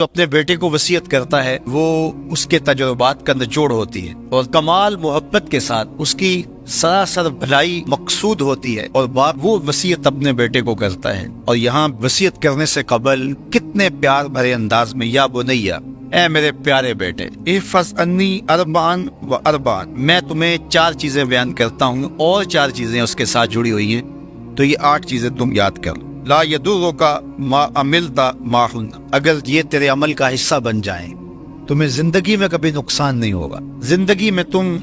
تو اپنے بیٹے کو وصیت کرتا ہے وہ اس کے تجربات کا نچوڑ ہوتی ہے اور کمال محبت کے ساتھ اس کی سراسر بھلائی مقصود ہوتی ہے، اور باپ وہ وصیت اپنے بیٹے کو کرتا ہے۔ اور یہاں وصیت کرنے سے قبل کتنے پیار بھرے انداز میں، یا بنیا، اے میرے پیارے بیٹے، احفظ انی اربعن و اربعن، میں تمہیں 4 چیزیں بیان کرتا ہوں اور 4 چیزیں اس کے ساتھ جڑی ہوئی ہیں، تو یہ 8 چیزیں تم یاد کر لو۔ لا یضرک ما عملت معہن، اگر یہ تیرے عمل کا حصہ بن جائیں تمہیں زندگی میں کبھی نقصان نہیں ہوگا، زندگی میں تم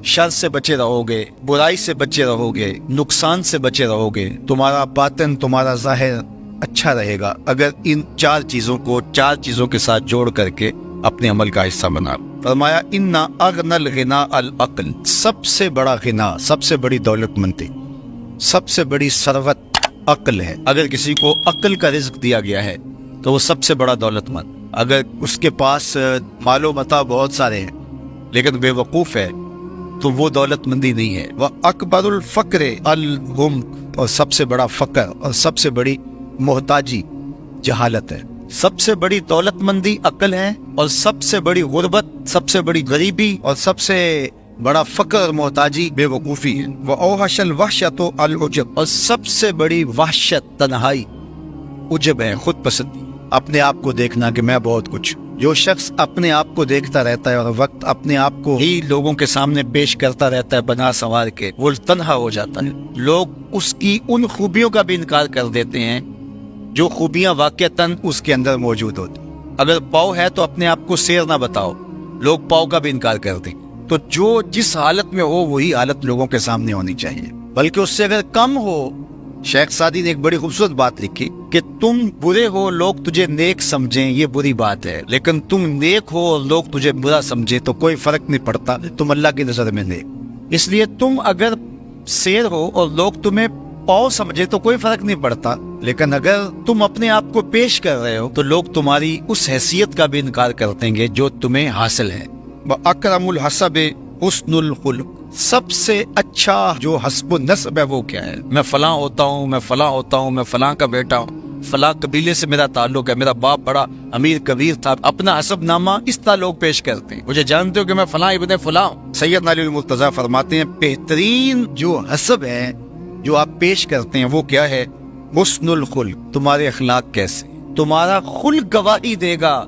شر سے بچے رہو گے، برائی سے بچے رہو گے، نقصان سے بچے رہو گے، تمہارا باطن، تمہارا ظاہر اچھا رہے گا اگر ان 4 چیزوں کو 4 چیزوں کے ساتھ جوڑ کر کے اپنے عمل کا حصہ بنا۔ فرمایا انا اغنى الغنى العقل، سب سے بڑا غنا، سب سے بڑی دولت مندی، سب سے بڑی ثروت عقل ہے۔ اگر کسی کو عقل کا رزق دیا گیا ہے تو وہ سب سے بڑا دولت مند۔ اگر اس کے پاس مال و متاع بہت سارے ہیں لیکن بے وقوف ہے تو وہ دولت مندی نہیں ہے۔ وَأَكْبَرُ الْفَقْرِ الْغُمْ، اور سب سے بڑا فقر اور سب سے بڑی محتاجی جہالت ہے۔ سب سے بڑی دولت مندی عقل ہے، اور سب سے بڑی غربت، سب سے بڑی غریبی اور سب سے بڑا فقر اور محتاجی بے وقوفی ہے۔ وَأَوْحَشَ الْوَحْشَةُ الْعُجْبُ، اور سب سے بڑی وحشت تنہائی عجب ہے، خود پسندی، اپنے آپ کو دیکھنا کہ میں بہت کچھ۔ جو شخص اپنے آپ کو دیکھتا رہتا ہے اور وقت اپنے آپ کو ہی لوگوں کے سامنے پیش کرتا رہتا ہے بنا سنوار کے، وہ تنہا ہو جاتا ہے۔ لوگ اس کی ان خوبیوں کا بھی انکار کر دیتے ہیں جو خوبیاں واقعتاً اس کے اندر موجود ہوتی۔ اگر پاؤ ہے تو اپنے آپ کو سیر نہ بتاؤ، لوگ پاؤ کا بھی انکار کر دیں۔ تو جو جس حالت میں ہو وہی حالت لوگوں کے سامنے ہونی چاہیے، بلکہ اس سے اگر کم ہو۔ شیخ سعدی نے ایک بڑی خوبصورت بات لکھی کہ تم برے ہو لوگ تجھے نیک سمجھیں، یہ بری بات ہے، لیکن تم نیک ہو اور لوگ تجھے برا سمجھیں تو کوئی فرق نہیں پڑتا، تم اللہ کی نظر میں نیک۔ اس لیے تم اگر سیر ہو اور لوگ تمہیں پاؤ سمجھے تو کوئی فرق نہیں پڑتا، لیکن اگر تم اپنے آپ کو پیش کر رہے ہو تو لوگ تمہاری اس حیثیت کا بھی انکار کر دیں گے جو تمہیں حاصل ہے۔ وَأَكْرَمُ الْحَسَبِ حُسْنُ الْخُلُقِ، سب سے اچھا جو حسب و نسب ہے وہ کیا ہے؟ میں فلاں ہوتا ہوں، میں فلاں ہوتا ہوں، میں فلاں کا بیٹا ہوں، فلاں قبیلے سے میرا تعلق ہے، میرا باپ بڑا امیر کبیر تھا۔ اپنا حسب نامہ اس طرح لوگ پیش کرتے ہیں، مجھے جانتے ہو کہ میں فلاں ابن فلاں ہوں۔ سید علی المرتضیٰ فرماتے ہیں بہترین جو حسب ہے جو آپ پیش کرتے ہیں وہ کیا ہے؟ حسن الخلق، تمہارے اخلاق کیسے، تمہارا خلق گواہی دے گا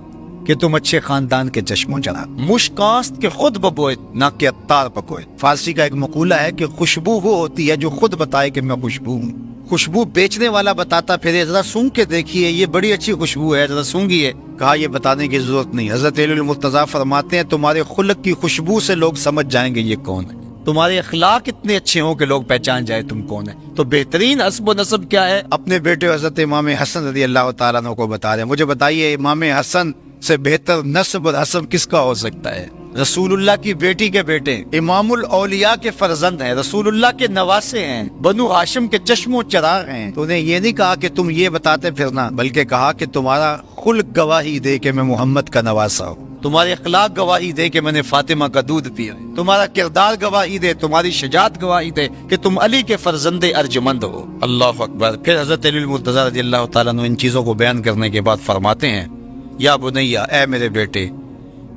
کہ تم اچھے خاندان کے چشموں چلا۔ مشکاست کے خود ببوئے نہ کہ عطار پکوئے۔ فارسی کا ایک مقولہ ہے کہ خوشبو وہ ہوتی ہے جو خود بتائے کہ میں خوشبو ہوں۔ خوشبو بیچنے والا بتاتا پھر ذرا سونگ کے دیکھیے یہ بڑی اچھی خوشبو ہے، ذرا سونگیے، کہا یہ بتانے کی ضرورت نہیں۔ حضرت علی المرتضیٰ فرماتے ہیں تمہارے خلق کی خوشبو سے لوگ سمجھ جائیں گے یہ کون ہے، تمہارے اخلاق اتنے اچھے ہوں کہ لوگ پہچان جائے تم کون ہے۔ تو بہترین حسب و نسب کیا ہے؟ اپنے بیٹے حضرت امام حسن رضی اللہ تعالیٰ عنہ کو بتا رہے ہیں، مجھے بتائیے امام حسن سے بہتر نسب اور حسب کس کا ہو سکتا ہے؟ رسول اللہ کی بیٹی کے بیٹے، امام الاولیاء کے فرزند ہیں، رسول اللہ کے نواسے ہیں، بنو ہاشم کے چشم و چراغ ہیں۔ تو انہیں یہ نہیں کہا کہ تم یہ بتاتے پھرنا، بلکہ کہا کہ تمہارا خلق گواہی دے کہ میں محمد کا نواسا ہوں، تمہارے اخلاق گواہی دے کہ میں نے فاطمہ کا دودھ پیا، تمہارا کردار گواہی دے، تمہاری شجاعت گواہی دے کہ تم علی کے فرزند ارجمند ہو۔ اللہ اکبر۔ پھر حضرت علی المرتضیٰ رضی اللہ تعالیٰ عنہ ان چیزوں کو بیان کرنے کے بعد فرماتے ہیں یا بنیا، اے میرے بیٹے،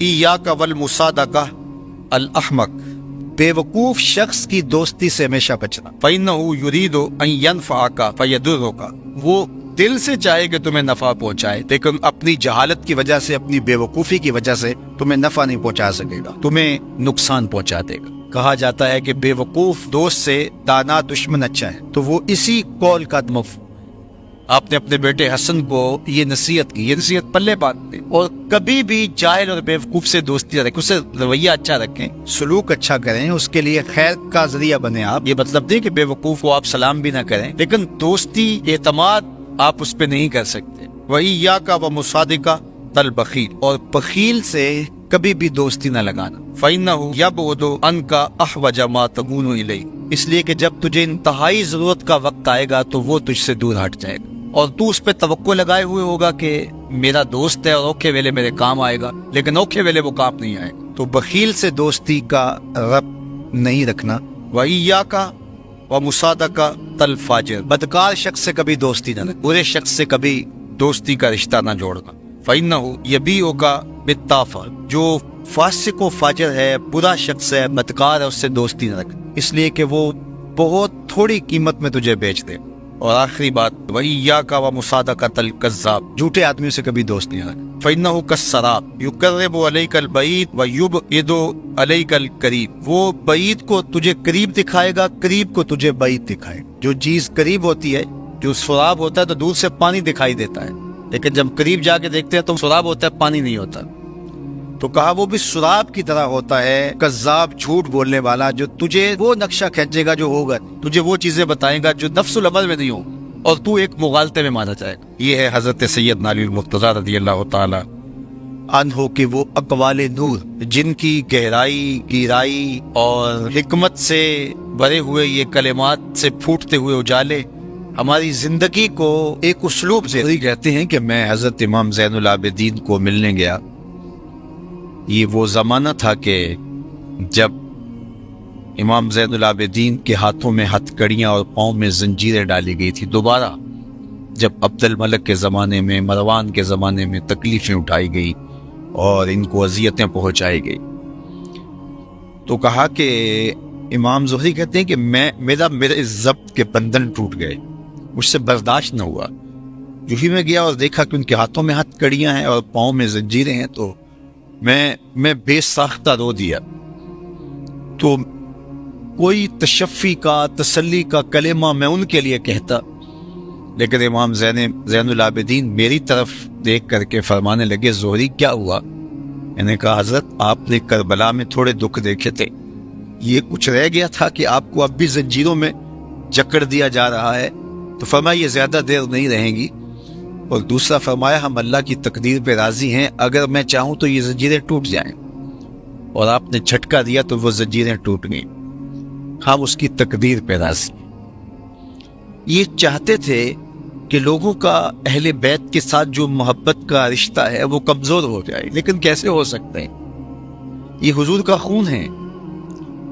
ایاک والمصادقہ الاحمق، بے وقوف شخص کی دوستی سے ہمیشہ بچنا۔ فإنہ یرید ان ینفعک فیضرک، وہ دل سے چاہے کہ تمہیں نفع پہنچائے لیکن اپنی جہالت کی وجہ سے، اپنی بے وقوفی کی وجہ سے تمہیں نفع نہیں پہنچا سکے گا، تمہیں نقصان پہنچا دے گا۔ کہا جاتا ہے کہ بے وقوف دوست سے دانا دشمن اچھا ہے، تو وہ اسی قول کا مفہوم۔ آپ نے اپنے بیٹے حسن کو یہ نصیحت کی، یہ نصیحت پلے باندھتے، اور کبھی بھی جاہل اور بے وقوف سے دوستی رکھیں، اس سے رویہ اچھا رکھیں، سلوک اچھا کریں، اس کے لیے خیر کا ذریعہ بنے آپ۔ یہ مطلب نہیں کہ بے وقوف کو آپ سلام بھی نہ کریں، لیکن دوستی، اعتماد آپ اس پہ نہیں کر سکتے۔ وَإِيَّاكَ وَمُصَادِقَةَ الْبَخِيلِ، اور بخیل سے کبھی بھی دوستی نہ لگانا۔ فَإِنَّهُ يَبْعُدُ عَنْكَ أَحْوَجَ مَا تَكُونُ إِلَيْهِ، اس لیے کہ جب تجھے انتہائی ضرورت کا وقت آئے گا تو وہ تجھ سے دور ہٹ جائے گا، اور تو اس پہ توقع لگائے ہوئے ہوگا کہ میرا دوست ہے اور اوکھے ویلے میرے کام آئے گا، لیکن اوکھے ویلے وہ کام نہیں آئے گا۔ تو بخیل سے دوستی کا ربط نہیں رکھنا۔ وَإِيَّاكَ وَمُصَادَقَةَ الْفَاجِرِ، بدکار شخص سے کبھی دوستی نہ رکھ، برے شخص سے کبھی دوستی کا رشتہ نہ جوڑنا۔ فَإِنَّهُ يَبِيعُكَ بِالطَّافَةِ، جو فاسق و فاجر ہے، برا شخص ہے، بدکار ہے، اس سے دوستی نہ رکھ، اس لیے کہ وہ بہت تھوڑی قیمت میں تجھے بیچ دے۔ اور آخری بات، وَإِيَّاكَ وَمُصَادَقَةَ الْكَذَّابِ، جھوٹے آدمیوں سے کبھی دوست نہیں رکھ۔ فَإِنَّهُ كَالسَّرَابِ يُقَرِّبُ عَلَيْكَ الْبَعِيدَ وَيُبْعِدُ عَلَيْكَ الْقَرِيبَ، وہ بعید کو تجھے قریب دکھائے گا، قریب کو تجھے بعید دکھائے گا۔ جو چیز قریب ہوتی ہے، جو سراب ہوتا ہے تو دور سے پانی دکھائی دیتا ہے، لیکن جب قریب جا کے دیکھتے ہیں تو سراب ہوتا ہے، پانی نہیں ہوتا۔ تو کہا وہ بھی سراب کی طرح ہوتا ہے، کذاب، جھوٹ بولنے والا، جو تجھے وہ نقشہ کھینچے گا جو ہوگا، تجھے وہ چیزیں بتائے گا جو نفس العمل میں نہیں ہو، اور تو ایک مغالطے میں مانا جائے گا۔ یہ ہے حضرت سیدنا علی المرتضیٰ رضی اللہ تعالی عنہ کے وہ اقوال نور، جن کی گہرائی، گہرائی اور حکمت سے بھرے ہوئے یہ کلمات سے پھوٹتے ہوئے اجالے ہماری زندگی کو ایک اسلوب سے کہتے ہیں کہ میں حضرت امام زین العابدین کو ملنے گیا۔ یہ وہ زمانہ تھا کہ جب امام زین العابدین کے ہاتھوں میں ہتھ کڑیاں اور پاؤں میں زنجیریں ڈالی گئی تھی، دوبارہ جب عبد الملک کے زمانے میں، مروان کے زمانے میں تکلیفیں اٹھائی گئی اور ان کو اذیتیں پہنچائی گئی، تو کہا کہ امام زہری کہتے ہیں کہ میرے ضبط کے بندھن ٹوٹ گئے، مجھ سے برداشت نہ ہوا۔ جو ہی میں گیا اور دیکھا کہ ان کے ہاتھوں میں ہتھ کڑیاں ہیں اور پاؤں میں زنجیریں ہیں، تو میں بے ساختہ رو دیا۔ تو کوئی تشفی کا، تسلی کا کلمہ میں ان کے لیے کہتا، لیکن امام زین العابدین میری طرف دیکھ کر کے فرمانے لگے، زہری کیا ہوا؟ میں نے کہا حضرت آپ نے کربلا میں تھوڑے دکھ دیکھے تھے، یہ کچھ رہ گیا تھا کہ آپ کو اب بھی زنجیروں میں جکڑ دیا جا رہا ہے؟ تو فرمایا یہ زیادہ دیر نہیں رہیں گی، اور دوسرا فرمایا ہم اللہ کی تقدیر پہ راضی ہیں، اگر میں چاہوں تو یہ زنجیریں ٹوٹ جائیں، اور آپ نے جھٹکا دیا تو وہ زنجیریں ٹوٹ گئیں، ہم اس کی تقدیر پہ راضی ہیں۔ یہ چاہتے تھے کہ لوگوں کا اہل بیت کے ساتھ جو محبت کا رشتہ ہے وہ کمزور ہو جائے، لیکن کیسے ہو سکتا ہے؟ یہ حضور کا خون ہے،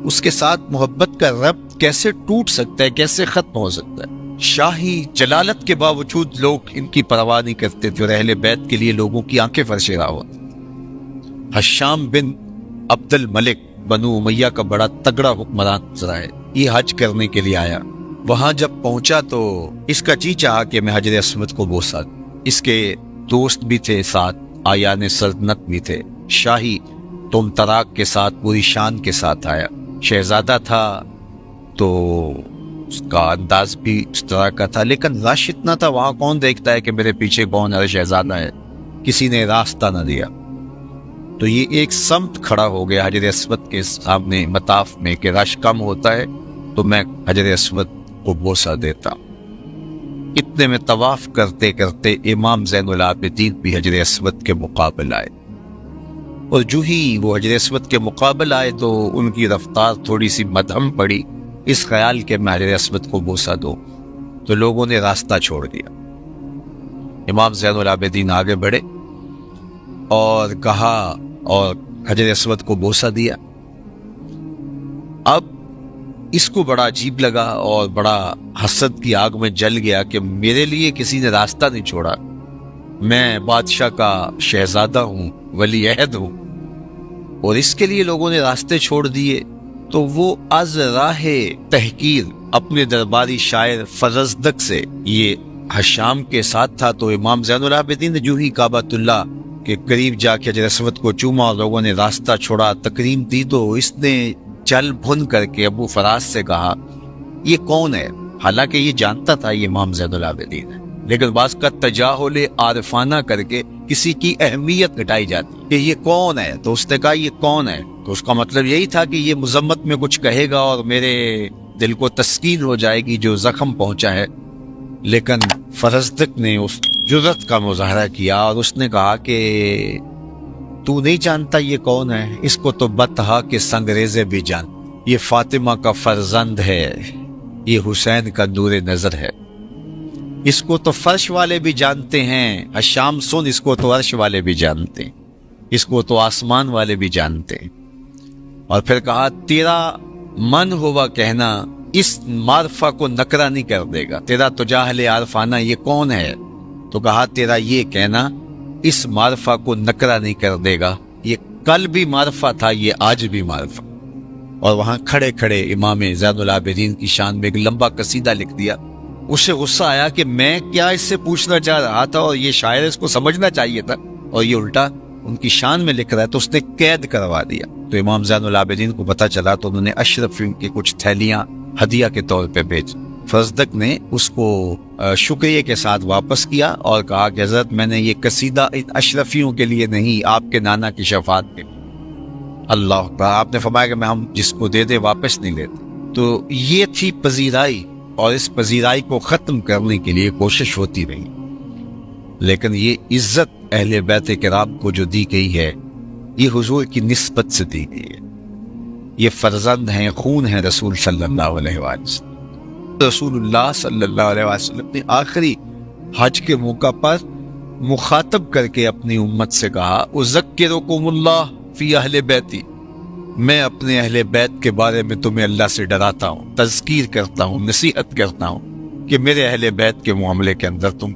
اس کے ساتھ محبت کا ربط کیسے ٹوٹ سکتا ہے، کیسے ختم ہو سکتا ہے؟ شاہی جلالت کے باوجود لوگ ان کی پرواہ نہیں کرتے تھے، اور اہل بیت کے لیے لوگوں کی آنکھیں فرشیرا ہوتی۔ حشام بن عبد الملک بنو امیہ کا بڑا تگڑا حکمران نظر آئے، یہ حج کرنے کے لیے آیا۔ وہاں جب پہنچا تو اس کا جی چاہا کہ میں حجر اسود کو بوسا دوں۔ اس کے دوست بھی تھے ساتھ، آیان سلطنت بھی تھے، شاہی تم تراک کے ساتھ پوری شان کے ساتھ آیا۔ شہزادہ تھا تو اس کا انداز بھی اس طرح کا تھا، لیکن رش اتنا تھا، وہاں کون دیکھتا ہے کہ میرے پیچھے کون ہے، شہزادہ ہے، کسی نے راستہ نہ دیا۔ تو یہ ایک سمت کھڑا ہو گیا حجر اسود کے سامنے مطاف میں کہ رش کم ہوتا ہے تو میں حجر اسود کو بوسہ دیتا۔ اتنے میں طواف کرتے کرتے امام زین العابدین بھی حجر اسود کے مقابل آئے، اور جو ہی وہ حجر اسود کے مقابل آئے تو ان کی رفتار تھوڑی سی مدھم پڑی، اس خیال کے میں حجر اسود کو بوسہ دوں، تو لوگوں نے راستہ چھوڑ دیا۔ امام زین العابدین آگے بڑھے اور کہا اور حجر اسود کو بوسہ دیا۔ اب اس کو بڑا عجیب لگا اور بڑا حسد کی آگ میں جل گیا کہ میرے لیے کسی نے راستہ نہیں چھوڑا، میں بادشاہ کا شہزادہ ہوں، ولی عہد ہوں، اور اس کے لیے لوگوں نے راستے چھوڑ دیے۔ تو وہ از راہ تحقیر اپنے درباری شاعر فرزدق سے، یہ حشام کے ساتھ تھا، تو امام زین العابدین نے جو ہی کعبۃ اللہ کے قریب جا کے حجر اسود کو چوما اور لوگوں نے راستہ چھوڑا، تکریم دی، تو اس نے چل بھن کر کے ابو فراز سے کہا یہ کون ہے؟ حالانکہ یہ جانتا تھا یہ امام زین العابدین ہے، لیکن بعض کا تجاہل عارفانہ کر کے کسی کی اہمیت گھٹائی جاتی کہ یہ کون ہے۔ تو اس نے کہا یہ کون ہے، تو اس کا مطلب یہی تھا کہ یہ مذمت میں کچھ کہے گا اور میرے دل کو تسکین ہو جائے گی جو زخم پہنچا ہے۔ لیکن فرزدق نے اس جرأت کا مظاہرہ کیا اور اس نے کہا کہ تو نہیں جانتا یہ کون ہے، اس کو تو بطحا کے سنگریزے بھی جان، یہ فاطمہ کا فرزند ہے، یہ حسین کا نور نظر ہے، اس کو تو فرش والے بھی جانتے ہیں، حشام سن، اس کو تو عرش والے بھی جانتے ہیں، اس کو تو آسمان والے بھی جانتے ہیں۔ اور پھر کہا تیرا من ہوا کہنا اس معرفہ کو نکرہ نہیں کر دے گا، تیرا تجاہل عارفانہ یہ کون ہے؟ تو کہا تیرا یہ کہنا اس معرفہ کو نکرہ نہیں کر دے گا. یہ کل بھی معرفہ تھا، یہ آج بھی معرفہ. اور وہاں کھڑے کھڑے امام زین العابدین کی شان میں ایک لمبا قصیدہ لکھ دیا. اسے غصہ آیا کہ میں کیا اس سے پوچھنا چاہ رہا تھا اور یہ شاعر اس کو سمجھنا چاہیے تھا، اور یہ الٹا ان کی شان میں لکھ رہا ہے. تو اس نے قید کروا دیا. تو امام زین العابدین کو پتہ چلا تو انہوں نے اشرفیوں کی کچھ تھیلیاں ہدیہ کے طور پہ بھیج. فزدق نے اس کو شکریہ کے ساتھ واپس کیا اور کہا کہ حضرت میں نے یہ قصیدہ ان اشرفیوں کے لیے نہیں، آپ کے نانا کی شفاعت کے لیے. اللہ اکبر. آپ نے فرمایا کہ ہم جس کو دے دے واپس نہیں لیتے. تو یہ تھی پذیرائی، اور اس پذیرائی کو ختم کرنے کے لیے کوشش ہوتی رہی. لیکن یہ عزت اہل بیت کرام کو جو دی گئی ہے، یہ حضور کی نسبت سے دی گئی ہے. یہ فرزند ہیں، خون ہیں رسول صلی اللہ علیہ وسلم. رسول اللہ صلی اللہ علیہ وسلم نے آخری حج کے موقع پر مخاطب کر کے اپنی امت سے کہا اذکرکم اللہ فی اہل بیتی، میں اپنے اہل بیت کے بارے میں تمہیں اللہ سے ڈراتا ہوں، تذکیر کرتا ہوں، نصیحت کرتا ہوں کہ میرے اہل بیت کے معاملے کے اندر تم